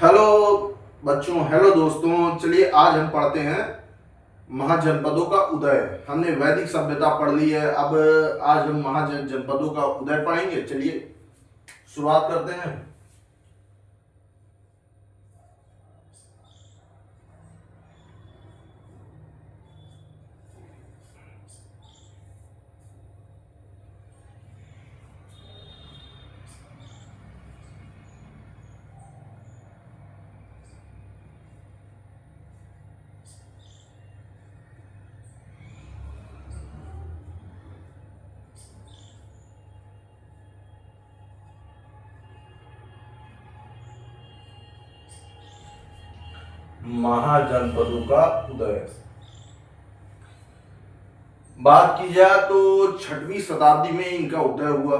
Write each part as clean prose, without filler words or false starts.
Hello बच्चों, hello दोस्तों। चलिए आज हम पढ़ते हैं महाजनपदों का उदय। हमने वैदिक सभ्यता पढ़ ली है, अब आज हम महाजनपदों का उदय पढ़ेंगे। चलिए शुरुआत करते हैं। महाजनपदों का उदय बात की जाए तो 6वीं शताब्दी में इनका उदय हुआ।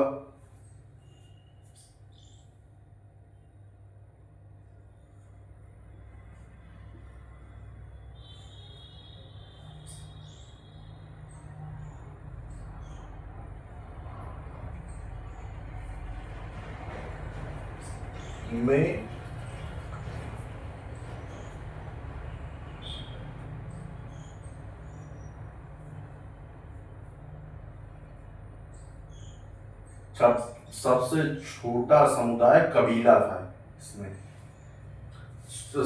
में सबसे छोटा समुदाय कबीला था इसमें।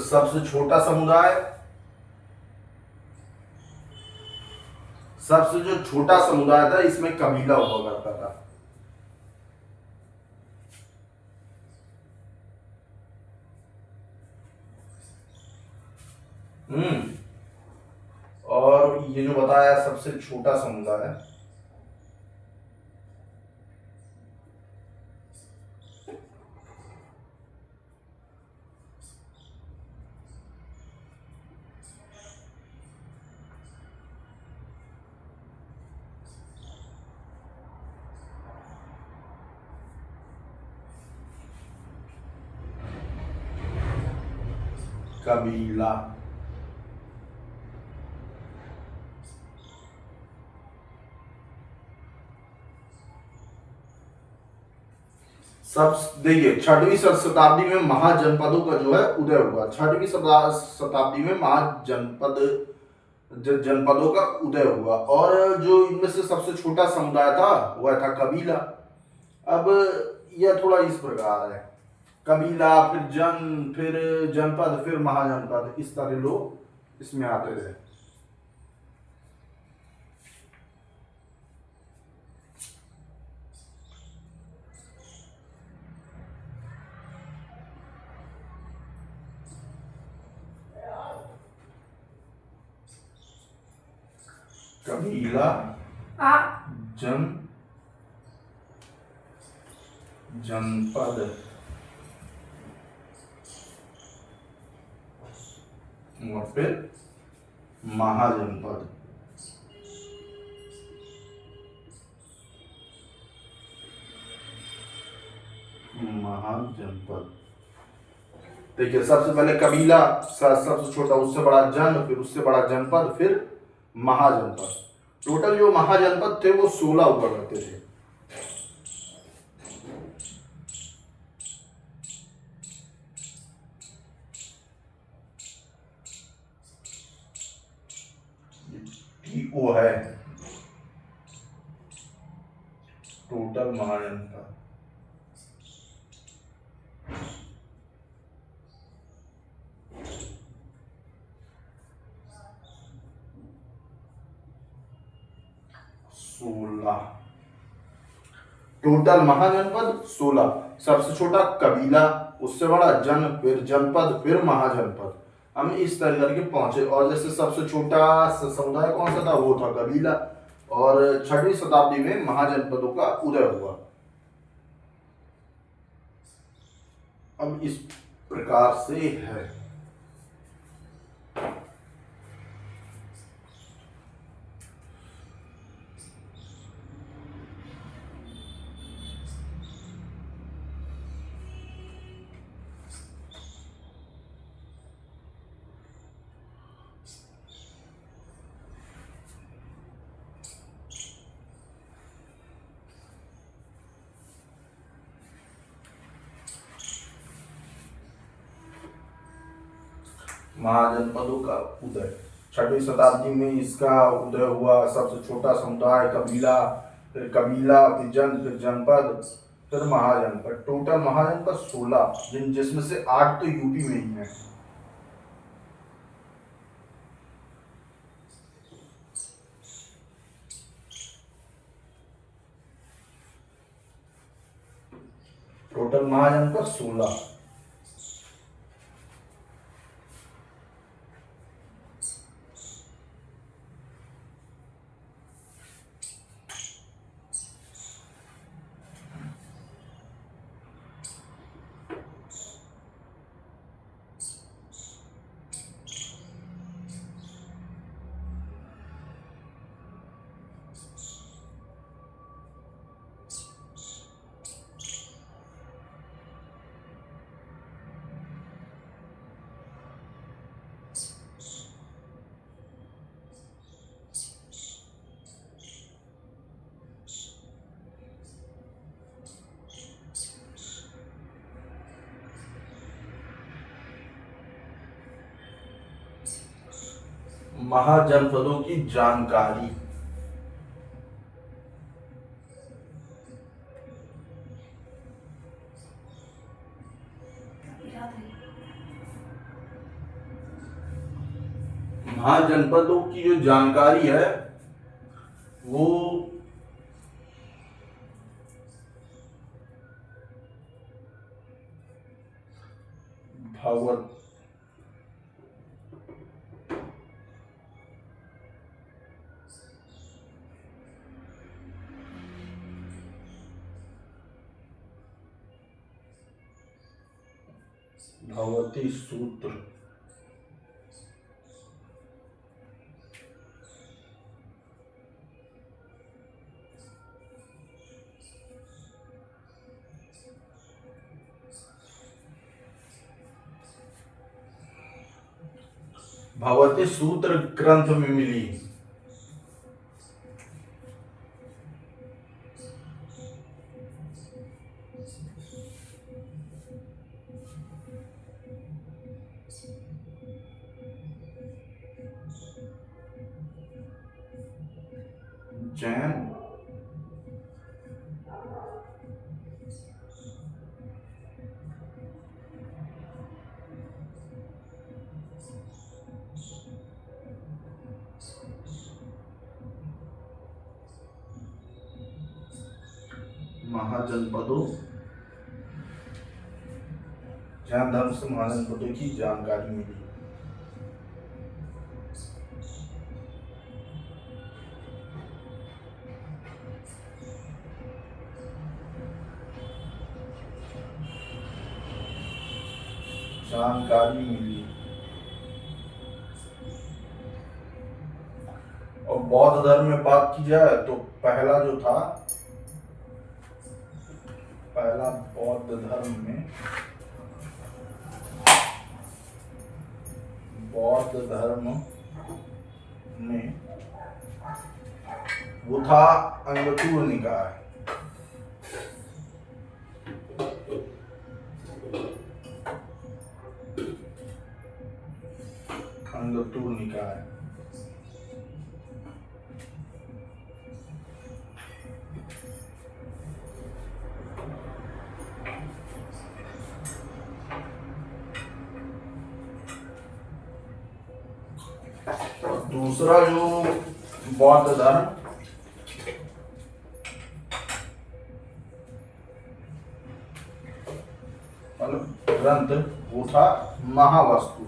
सबसे छोटा समुदाय, सबसे जो छोटा समुदाय था इसमें कबीला हुआ करता था। और ये जो बताया सबसे छोटा समुदाय, कबीला। सब देखिए 6वीं शताब्दी में महाजनपदों का जो है उदय हुआ। 6वीं शताब्दी में जनपदों का उदय हुआ और जो इनमें से सबसे छोटा समुदाय था वह था कबीला। अब यह थोड़ा इस प्रकार है, कबीला फिर जनपद फिर महाजनपद, इस तरह लोग इसमें आते थे। कबीला जनपद और फिर महाजनपद। महाजनपद देखिए, सबसे पहले कबीला, सबसे छोटा, उससे बड़ा जन, फिर उससे बड़ा जनपद, फिर महाजनपद। टोटल जो महाजनपद थे वो 16 हुआ करते थे। वो है टोटल महाजनपद। टोटल महाजनपद 16। सबसे छोटा कबीला, उससे बड़ा जन, फिर जनपद, फिर महाजनपद। हम इस तरह करके पहुंचे। और जैसे सबसे छोटा समुदाय कौन सा था, वो था कबीला। और 6वीं शताब्दी में महाजनपदों का उदय हुआ। अब इस प्रकार से है। महाजनपदों का उदय। 6वीं शताब्दी में इसका उदय हुआ। सबसे छोटा समुदाय कबीला, फिर कबीला, फिर फिर जनपद, फिर महाजनपद। टोटल महाजनपद 16, जिसमें से 8 तो यूपी में ही है। टोटल महाजनपद 16। महाजनपदों की जानकारी। महाजनपदों की जो जानकारी है वो भागवत भगवती सूत्र, भगवती सूत्र ग्रंथ में मिली। जैन महाजनपदों, जैन धर्म से महाजनपदों की जानकारी मिली। जानकारी मिली। और बौद्ध धर्म में बात की जाए तो पहला जो था, पहला बौद्ध धर्म में, वो था अंगतूर निकाय। अंगतूर निकाय। दूसरा जो बौद्ध धर्म, ग्रंथ, वो था महावस्तु।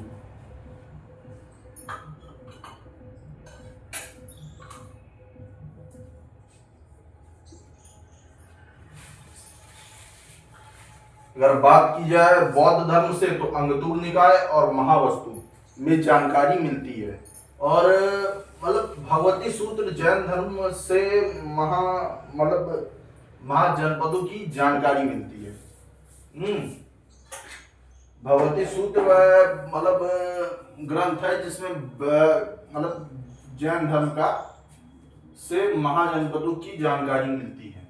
अगर बात की जाए बौद्ध धर्म से तो अंगतूर निकाय और महावस्तु में जानकारी मिलती है। और भगवती सूत्र जैन धर्म से महाजनपदों की जानकारी मिलती है। भगवती सूत्र ग्रंथ है जिसमें जैन धर्म का से महाजनपदों की जानकारी मिलती है।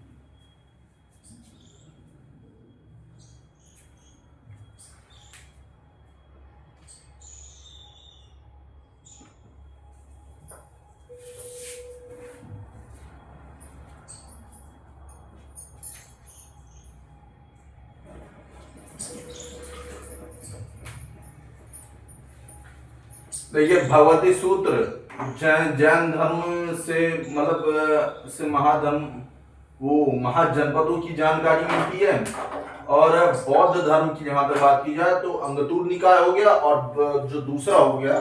देखिए भगवती सूत्र जैन जैन धर्म से मतलब से महाधर्म वो महाजनपदों की जानकारी मिलती है। और बौद्ध धर्म की जहां तक बात की जाए तो अंगतूर निकाय हो गया, और जो दूसरा हो गया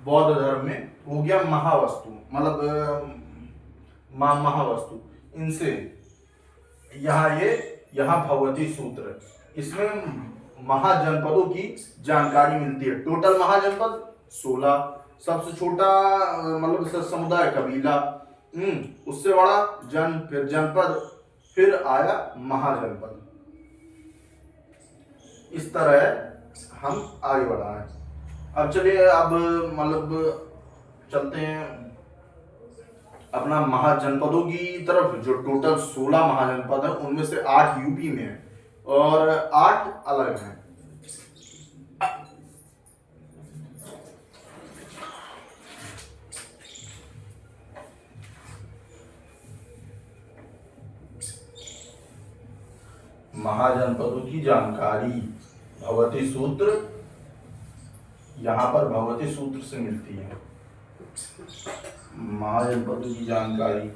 बौद्ध धर्म में हो गया महावस्तु, मतलब महावस्तु। इनसे यहाँ भगवती सूत्र, इसमें महाजनपदों की जानकारी मिलती है। टोटल महाजनपद 16, सबसे छोटा मतलब समुदाय कबीला, उससे बड़ा जन, फिर जनपद, फिर आया महाजनपद। इस तरह हम आगे बढ़ा है। अब चलिए, अब मतलब चलते हैं अपना महाजनपदों की तरफ। जो टोटल 16 महाजनपद है उनमें से 8 यूपी में है और 8 अलग हैं। महाजनपदों की जानकारी भगवती सूत्र, यहां पर भगवती सूत्र से मिलती है महाजनपदों की जानकारी,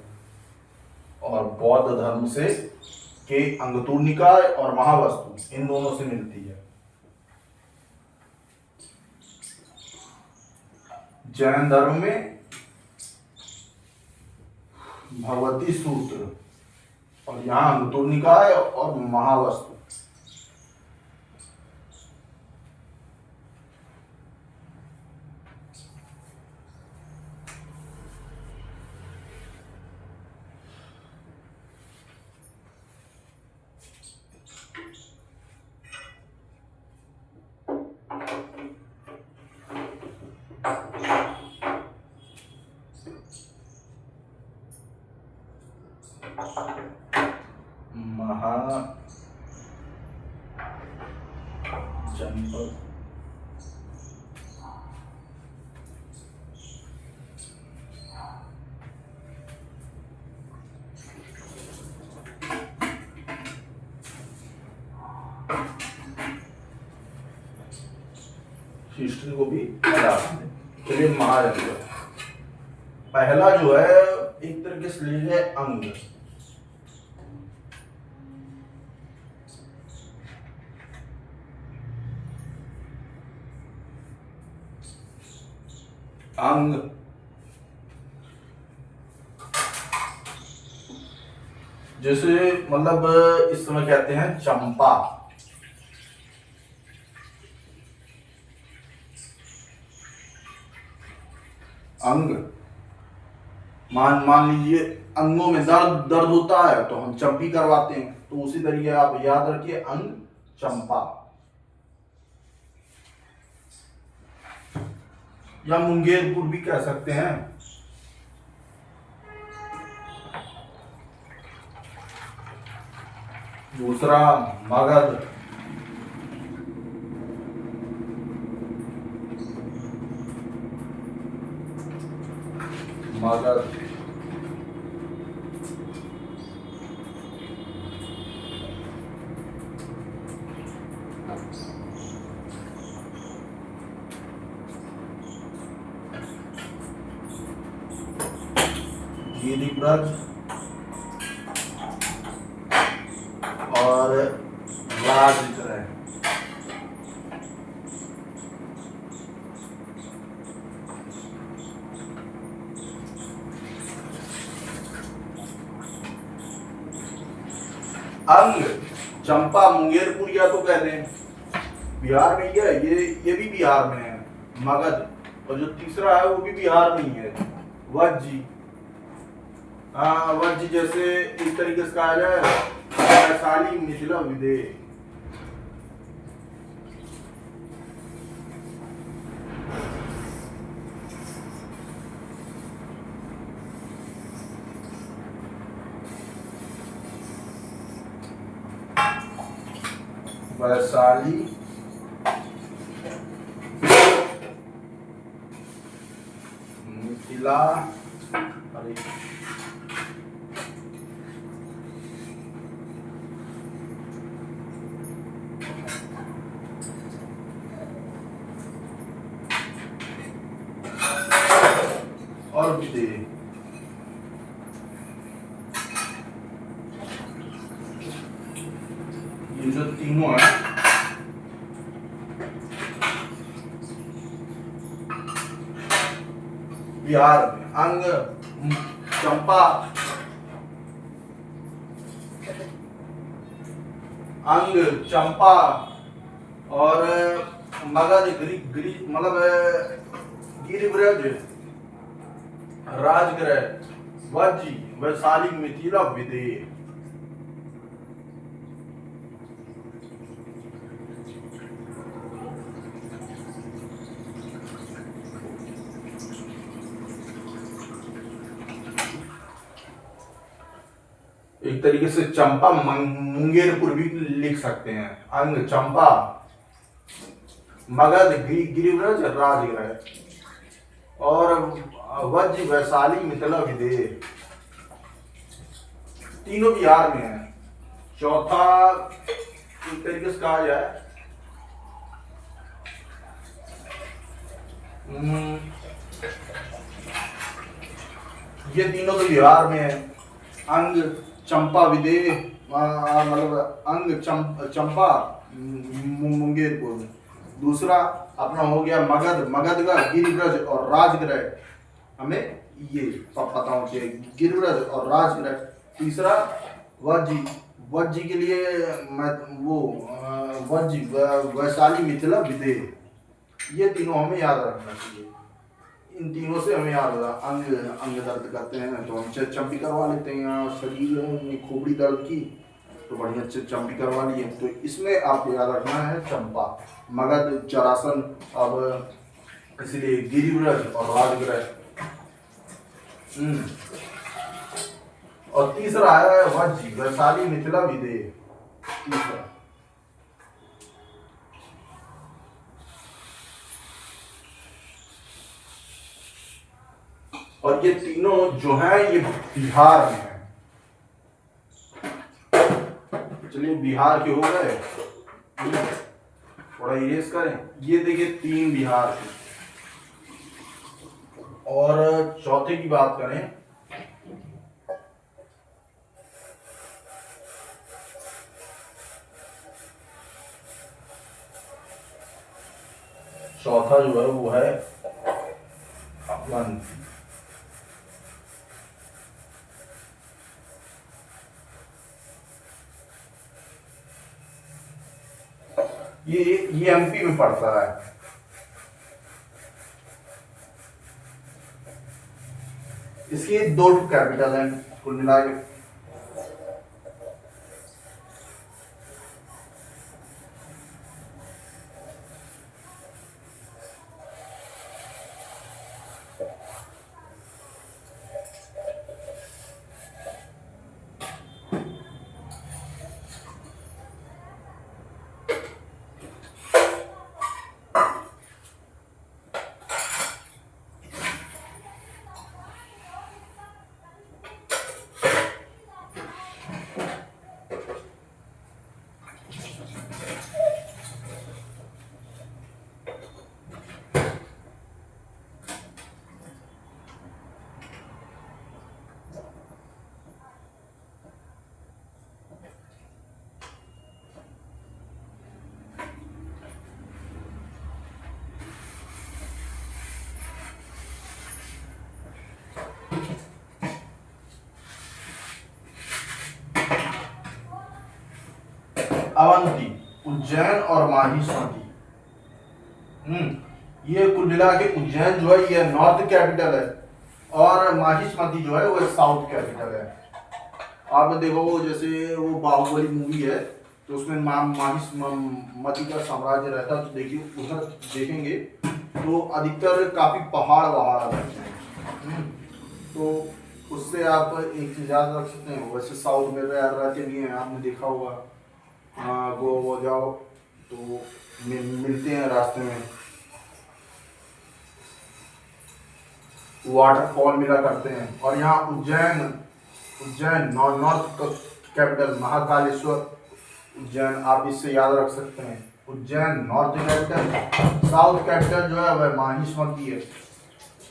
और बौद्ध धर्म से के अंगतूर निकाय और महावस्तु, इन दोनों से मिलती है। जैन धर्म में भगवती सूत्र और यहाँ अंगतूर निकाय और महावस्तु। महाजनपद हिस्ट्री को भी बता दें। चलिए, महाजनपद पहला जो है एक तरीके से लीजिए अंग। अंग जैसे मतलब इस समय कहते हैं चंपा। अंग मान लीजिए अंगों में दर्द होता है तो हम चंपी करवाते हैं, तो उसी तरीके आप याद रखिए अंग चंपा, या मुंगेरपुर भी कह सकते हैं। दूसरा मगध, मगध गिरिब्रज और राजग्रह। अंग चंपा मुंगेरपुरिया तो कहते हैं बिहार में ही है, ये भी बिहार में है मगध, और जो तीसरा है वो भी बिहार में ही है वज्जी। हाँ, वज्जी जैसे इस तरीके से कहा जाए वैशाली मिथिला विदेह। वैशाली मिथिला, अरे और विदेह। ये जो तीनों है बिहार में अंग चंपा, अंग चंपा और मगध मतलब गिरिव्रज, राजगृह, वज्जी, वैशाली, मिथिला, विदेह। एक तरीके से चंपा मुंगेरपुर भी लिख सकते हैं। अंग चंपा, मगध गिरिव्रज, राजगृह और वज्र, वैशाली, मिथिला, विदेह। तीनों बिहार में है। चौथा एक तरीके से कहा जाए ये तीनों तो बिहार में है। अंग चंपा, विदेह मतलब अंग चंपा मुंगेरपुर में। दूसरा अपना हो गया मगधगढ़, गिरिव्रज और राजगृह, हमें ये सब पता होना चाहिए, गिरिव्रज और राजगृह। तीसरा वज्जी के लिए वो वज्जी, वैशाली, मिथिला, विदेह। ये तीनों हमें याद रखना चाहिए। इन तीनों से हमें याद होगा। अंग दर्द करते हैं तो हम चंपी करवा लेते हैं, शरीर में खोपड़ी दर्द की तो बढ़िया चंपी करवा लिए। तो इसमें आपको याद रखना है चंपा, मगध, चरासन, अब इसलिए गिरिव्रज और राजगृह। और तीसरा है वज्जी, वैशाली, मिथिला, विदेह। तीसरा और ये तीनों जो है ये बिहार में है। चलिए बिहार के हो गए, थोड़ा इरेज करें। ये देखिए 3 बिहार के। और चौथे की बात करें चौथा जो है वो है अपना ये एमपी में पड़ता है। इसकी 2 कैपिटल हैं कुल मिला के। अवंती, उज्जैन और माहिष्मती। ये कुल मिला के उज्जैन जो है ये नॉर्थ कैपिटल है और माहिष्मती जो है वो साउथ कैपिटल है। आप देखो जैसे वो बाहुबली मूवी है तो उसमें माहिष्मती का साम्राज्य रहता, तो देखिए उधर देखेंगे तो अधिकतर काफी पहाड़ वहाड़ रहते हैं। तो उससे आप एक चीज याद रख सकते हैं। वैसे साउथ में रहते भी हैं, आपने देखा होगा। वो जाओ तो मिलते हैं रास्ते में, वाटरफॉल मिला करते हैं। और यहाँ उज्जैन नॉर्थ कैपिटल, महाकालेश्वर उज्जैन, आप इससे याद रख सकते हैं। Ujjain north capital, south capital जो है वह माहिष्मती है।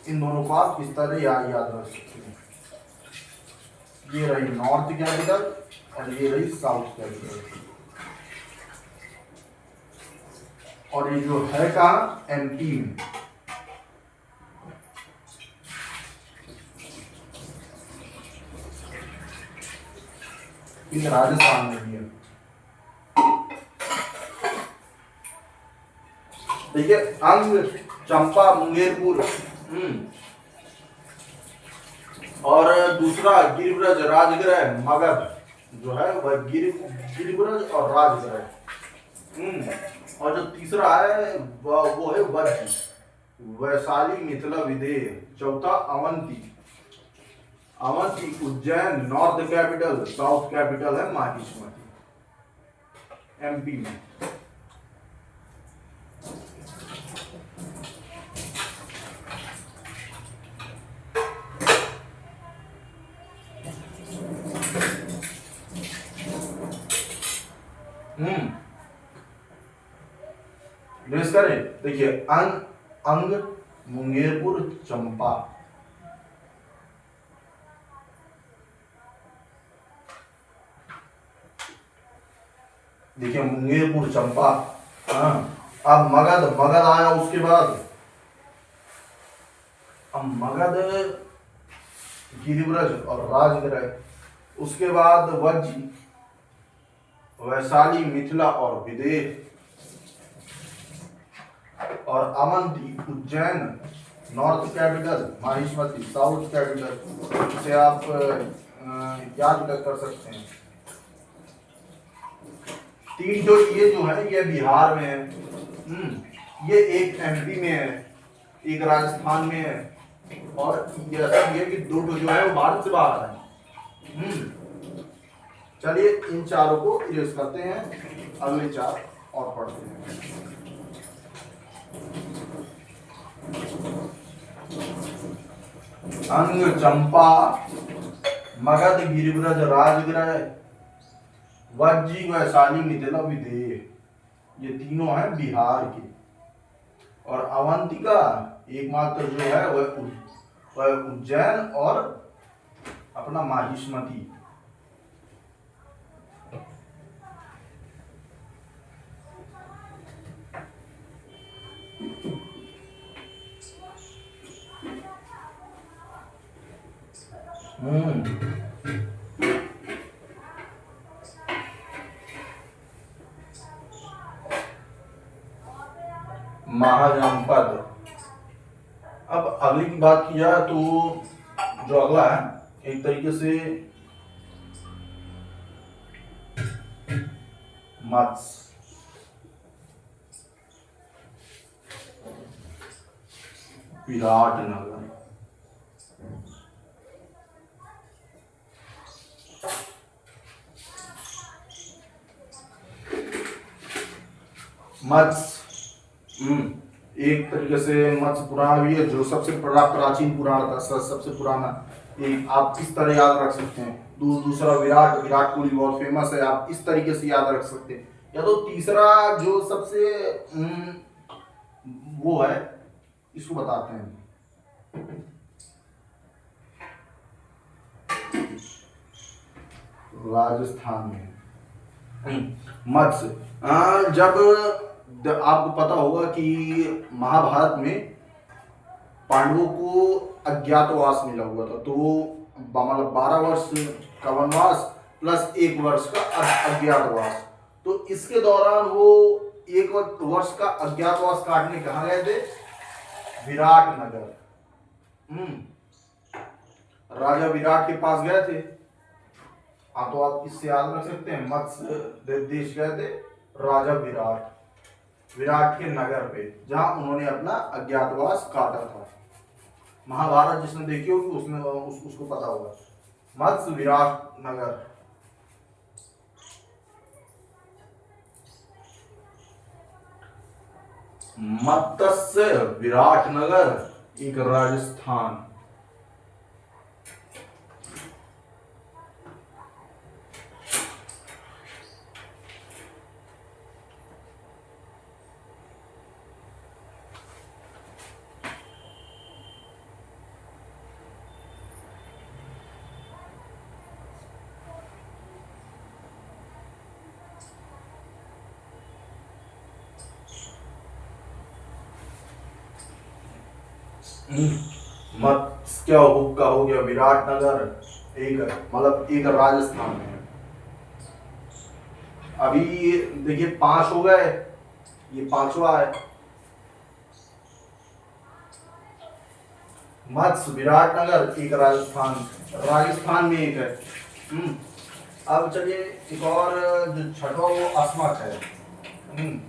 इन दोनों को आप इस तरह याद रख सकते हैं। ये रही नॉर्थ कैपिटल और ये रही साउथ कैपिटल, और ये जो है कहाँ, एमपी में। इन राजस्थान में भी है। ठीक है, अंग, चंपा, मुंगेरपुर। और दूसरा गिरिब्रज, राजगृह, मगध जो है वह गिरिब्रज और राजगृह। और जो तीसरा है वो है वज्र, वैशाली, मिथिला, विदेह। चौथा Avanti, Avanti Ujjain north capital, south capital है माहिष्मती, एमपी में। रेस करें, देखिए अंग, मुंगेरपुर, चंपा। देखिए मुंगेरपुर, चंपा। अब मगध आया उसके बाद। अब मगध, गिरिब्रज और राजगृह। उसके बाद वज्र, वैशाली, मिथिला और विदेह। और Avanti, Ujjain north capital, Mahishmati south capital. इसे आप याद कर सकते हैं। तीन जो ये जो है ये बिहार में है, ये एक एमपी में है, एक राजस्थान में है, और ये कि दो जो है वो भारत से बाहर है। चलिए इन चारों को इरेज करते हैं, अगले चार और पढ़ते हैं। अंग, चंपा, मगध, गिरिब्रज, राजगृह, वज्जी, वैशाली, मिथिला, विदेह। ये तीनों हैं बिहार के। और अवंतिका एकमात्र जो है वह उज्जैन और अपना माहिष्मती। महाजनपद। अब अगली की बात की जाए तो जो अगला है एक तरीके से मत्स्य, विराटनगर। मत्स्य एक तरीके से मत्स्य पुराण भी है, जो सबसे प्राचीन पुराण था, सबसे पुराना। एक आप इस तरह याद रख सकते हैं। दूसरा विराट कोहली बहुत फेमस है, आप इस तरीके से याद रख सकते हैं। या तो तीसरा जो सबसे वो है, इसको बताते हैं राजस्थान में मत्स्य। जब आपको पता होगा कि महाभारत में पांडवों को अज्ञातवास मिला हुआ था, तो मतलब 12 वर्ष का वनवास प्लस 1 वर्ष का अज्ञातवास। तो इसके दौरान वो 1 वर्ष का अज्ञातवास काटने कहाँ गए थे, विराटनगर। राजा विराट के पास गए थे। हाँ, तो आप इससे याद रख सकते हैं, मत्स्य देश गए थे राजा विराट के नगर पे, जहां उन्होंने अपना अज्ञातवास काटा था। महाभारत जिसने देखी होगी उसने उसको पता होगा। मत्स्य, विराटनगर। मत्स्य, विराटनगर एक राजस्थान। मत क्या हुक्का हो गया विराटनगर, एक मतलब एक राजस्थान में है। अभी ये देखिए 5 हो गए, ये पांचवा है। मत्स्य विराटनगर एक राजस्थान, राजस्थान में एक है। हम्म अब चलिए एक और जो छठवा वो अस्मक है। हम्म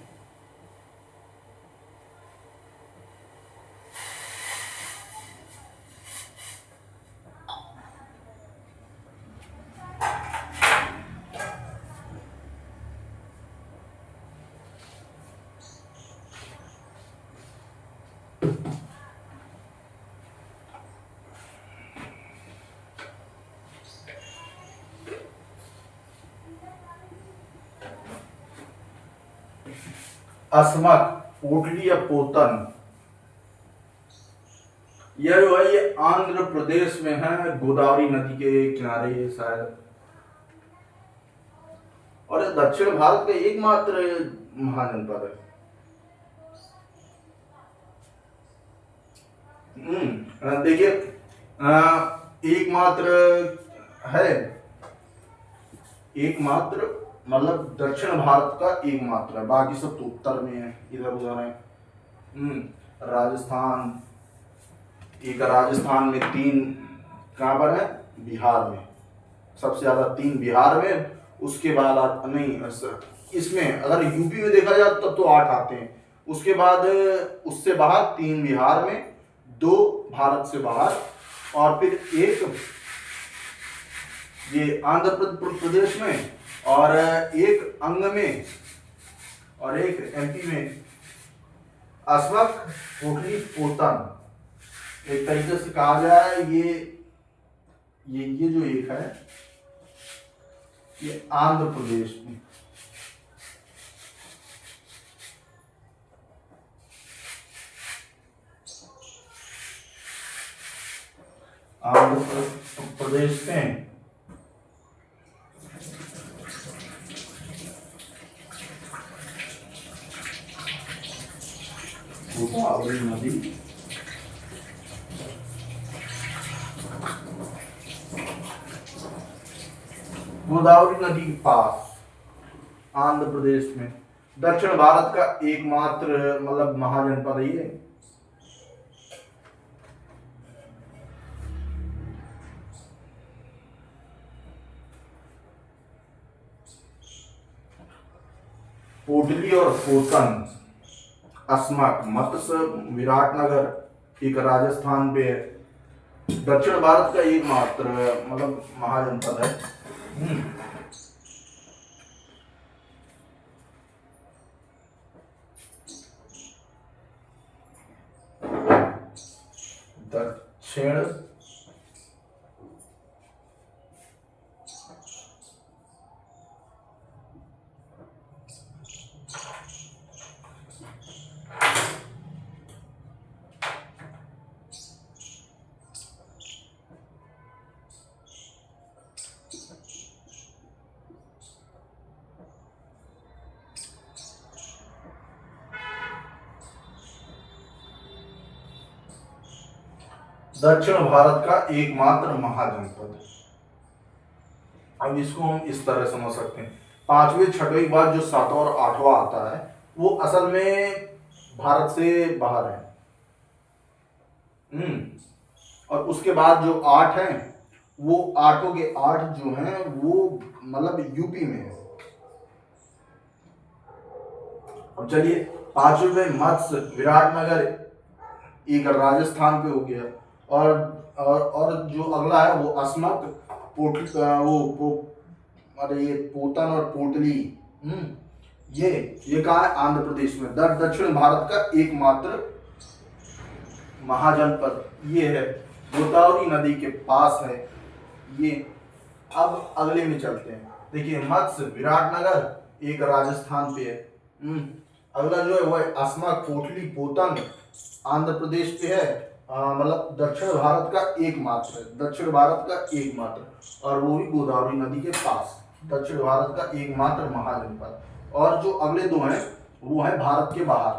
अस्मक, पोटली या पोतन, यह जो है ये आंध्र प्रदेश में है, गोदावरी नदी के किनारे शायद। और ये दक्षिण भारत का एकमात्र महाजनपद है। देखिए एकमात्र है, एकमात्र मतलब दक्षिण भारत का एकमात्र है, बाकी सब तो उत्तर में है, इधर उधर है। राजस्थान, एक राजस्थान में 3 कहाँ पर है, बिहार में सबसे ज्यादा 3 बिहार में, उसके बाद नहीं इसमें अगर यूपी में देखा जाए तब तो 8 आते हैं, उसके बाद उससे बाहर 3 बिहार में, 2 भारत से बाहर, और फिर एक ये आंध्र प्रदेश में, और एक अंग में, और एक एमपी में। अस्मक, पोटली, पोतन, एक तरीके से कहा जाए ये जो एक है ये आंध्र प्रदेश में, आंध्र प्रदेश में गोदावरी नदी गोदावरी नदी के पास आंध्र प्रदेश में, दक्षिण भारत का एकमात्र मतलब महाजनपद है ये। पोटली और पोतन, अस्मक, मत्स्य विराटनगर एक राजस्थान पे है, दक्षिण भारत का एकमात्र मतलब महाजनपद है। दक्षिण दक्षिण भारत का एकमात्र महाजनपद। अब इसको हम इस तरह समझ सकते हैं, 5वें 6वें के बाद जो 7वां और 8वां आता है वो असल में भारत से बाहर है। और उसके बाद जो 8 हैं वो 8 के 8 जो हैं वो मतलब यूपी में है। अब चलिए 5वें में मत्स्य विराटनगर एक राजस्थान पे हो गया, और जो अगला है वो अस्मक, पोटली, अरे ये पोतन और पोटली, ये कहा है आंध्र प्रदेश में, दक्षिण भारत का एकमात्र महाजनपद ये है, गोदावरी नदी के पास है ये। अब अगले में चलते हैं, देखिए मत्स्य विराटनगर एक राजस्थान पे है। अगला जो है वो है अस्मक, पोटली, पोतन आंध्र प्रदेश पे है, मतलब दक्षिण भारत का एकमात्र, दक्षिण भारत का एकमात्र, और वो भी गोदावरी नदी के पास, दक्षिण भारत का एकमात्र महाजनपद। और जो अगले 2 हैं वो है भारत के बाहर।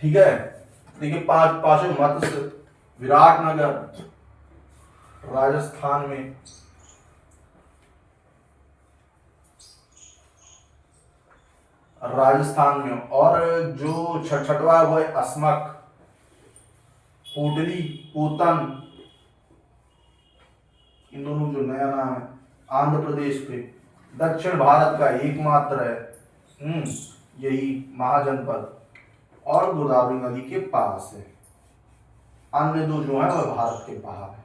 ठीक है। देखिए पांचों मत्स्य, विराटनगर राजस्थान में, और जो छठवा है वो है अस्मक, पोटली, पोतन, इन दोनों जो नया नाम है, आंध्र प्रदेश पे, दक्षिण भारत का एकमात्र है यही महाजनपद, और गोदावरी नदी के पास है। अन्य दो जो है वह भारत के बाहर है।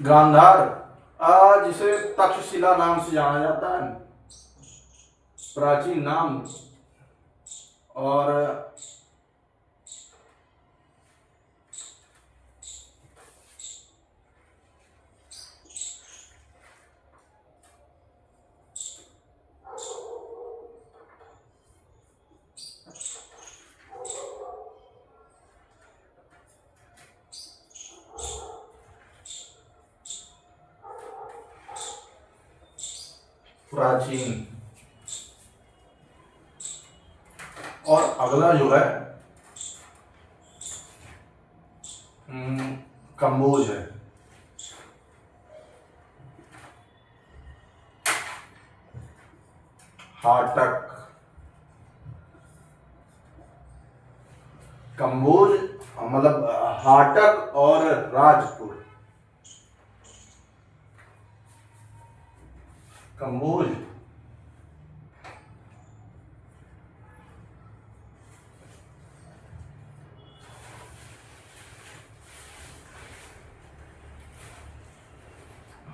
गांधार, जिसे तक्षशिला नाम से जाना जाता है, प्राचीन नाम, और प्राचीन। और अगला जो है कंबोज है। हाटक, कंबोज मतलब हाटक और राजपुर। कंबोज,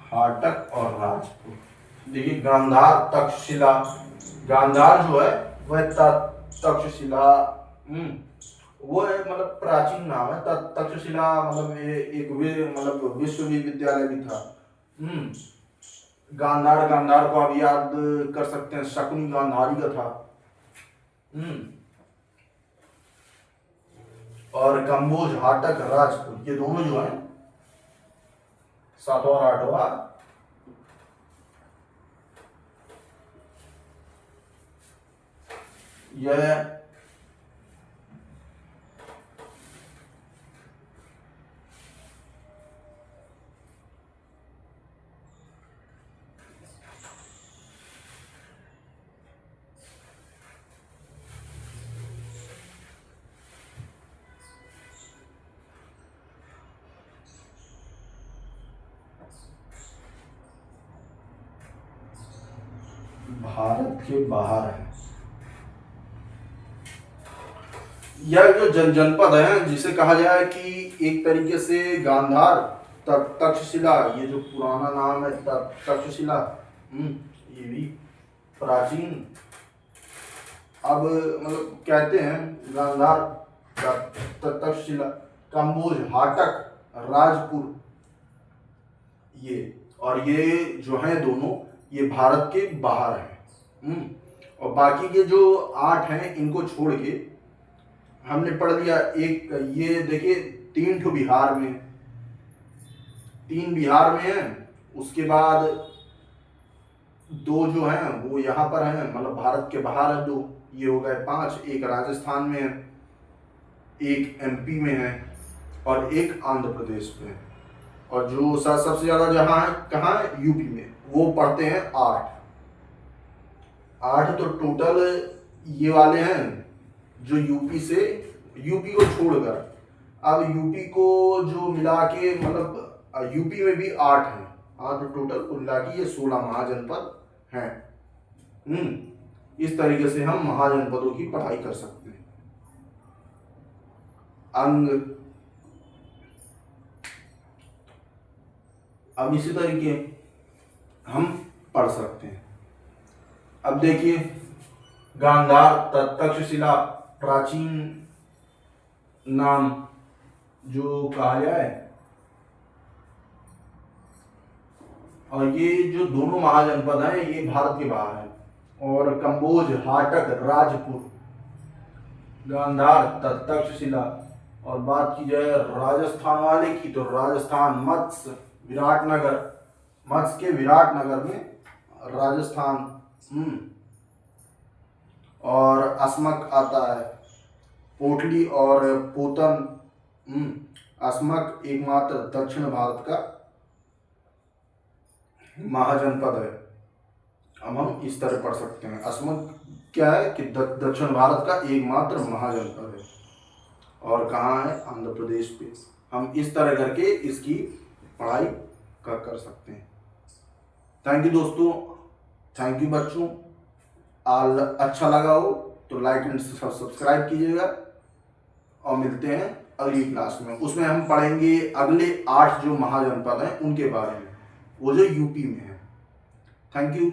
हाटक और राजपुर। देखिए गांधार, तक्षशिला, गांधार जो है वह तक्षशिला वो है मतलब प्राचीन नाम है। तक्षशिला मतलब ये एक मतलब विश्वविद्यालय भी था। गांधार, गांधार को आप याद कर सकते हैं, शकुनी गांधारी का था। और कंबोज, हाटक, राजपुर, ये दोनों जो है सातवां और आठवां यह भारत के बाहर है। यह जो जनपद है जिसे कहा जाए कि एक तरीके से गांधार, तक्षशिला, ये जो पुराना नाम है तक्षशिला, ये भी प्राचीन, अब मतलब कहते हैं गांधार, तक्षशिला, कंबोज, हाटक, राजपुर, ये और ये जो है दोनों ये भारत के बाहर है। और बाकी के जो 8 हैं इनको छोड़ के हमने पढ़ लिया। एक ये देखिए 3 ठो बिहार में, 3 बिहार में है, उसके बाद 2 जो हैं वो यहाँ पर हैं, मतलब भारत के बाहर है 2, ये हो गए 5। एक राजस्थान में है, एक एमपी में है और एक आंध्र प्रदेश में है। और जो सबसे ज्यादा जहाँ है कहाँ है, यूपी में, वो पढ़ते हैं 8 तो टोटल ये वाले हैं जो यूपी को छोड़कर, अब यूपी को जो मिला के मतलब यूपी में भी 8 हैं। तो टोटल कुल मिला के ये 16 महाजनपद हैं। इस तरीके से हम महाजनपदों की पढ़ाई कर सकते हैं। अंग, अब इसी तरीके हम पढ़ सकते हैं। अब देखिए गांधार तक्षशिला प्राचीन नाम जो कहा जाए। और ये जो दोनों महाजनपद हैं ये भारत के बाहर हैं। और कंबोज, हाटक, राजपुर, गांधार, तक्षशिला। और बात की जाए राजस्थान वाले की तो राजस्थान मत्स्य, विराटनगर, मत्स्य के विराटनगर में राजस्थान। और अस्मक आता है, पोटली और पोतन। अस्मक एकमात्र दक्षिण भारत का महाजनपद है। अब हम इस तरह पढ़ सकते हैं, अस्मक क्या है कि दक्षिण भारत का एकमात्र महाजनपद है। और कहाँ है? आंध्र प्रदेश पे। हम इस तरह करके इसकी पढ़ाई कर सकते हैं। थैंक यू दोस्तों, थैंक यू बच्चों। अच्छा लगा हो तो लाइक एंड सब्सक्राइब कीजिएगा। और मिलते हैं अगली क्लास में। उसमें हम पढ़ेंगे अगले 8 जो महाजनपद हैं उनके बारे में, वो जो यूपी में है। Thank you.